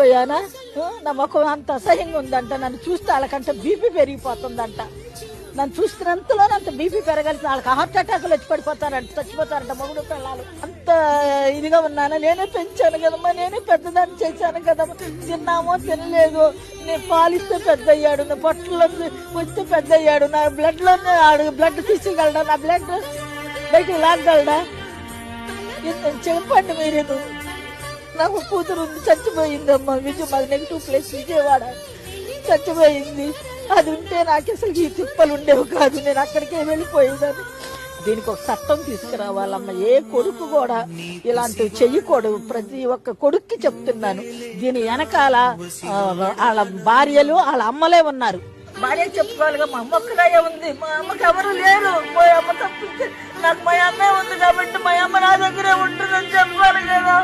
అయిపోయానా? నా ముఖం అంత అసహ్యంగా ఉందంట. నన్ను చూస్తే వాళ్ళకంటే బీపీ పెరిగిపోతుందంట. నన్ను చూస్తున్నంతలో అంత బీపీ పెరగాల్సిన వాళ్ళకి హార్ట్ అటాక్లు వచ్చి పడిపోతారంట, చచ్చిపోతారంట మొగుడు పిల్లలు. అంత ఇదిగా ఉన్నాను. నేనే పెంచాను కదమ్మా, నేనే పెద్దదాన్ని చేశాను కదమ్మా. తిన్నామో తినలేదు, నేను పాలిస్తే పెద్ద అయ్యాడు, నా బొట్టలో వస్తే పెద్ద అయ్యాడు, నా బ్లడ్లోనే ఆడు బ్లడ్ తీసేయగలడా, నా బ్లడ్ బయటికి లాగలడా? చెప్పండి మీరు. నాకు కూతురు ఉంది, చచ్చిపోయిందమ్మా. మాది నెగిటివ్ ప్లేస్ విజయవాడ, చచ్చిపోయింది. అది ఉంటే నాకు అసలు ఈ తిప్పలు ఉండేవి కాదు, నేను అక్కడికే వెళ్ళిపోయేదాన్ని. దీనికి ఒక చట్టం తీసుకురావాలమ్మ. ఏ కొడుకు కూడా ఇలాంటివి చెయ్యకూడదు. ప్రతి ఒక్క కొడుక్కి చెప్తున్నాను. దీని వెనకాల వాళ్ళ భార్యలు వాళ్ళ అమ్మలే ఉన్నారు. భార్య చెప్పుకోవాలిగా, మా అమ్మ ఒక్కడే ఉంది, మా అమ్మకి ఎవరు లేరు. మా అమ్మ తప్పిస్తే నాకు మా అమ్మే ఉంది కాబట్టి మా అమ్మ నా దగ్గరే ఉంటుందని చెప్పాలి కదా.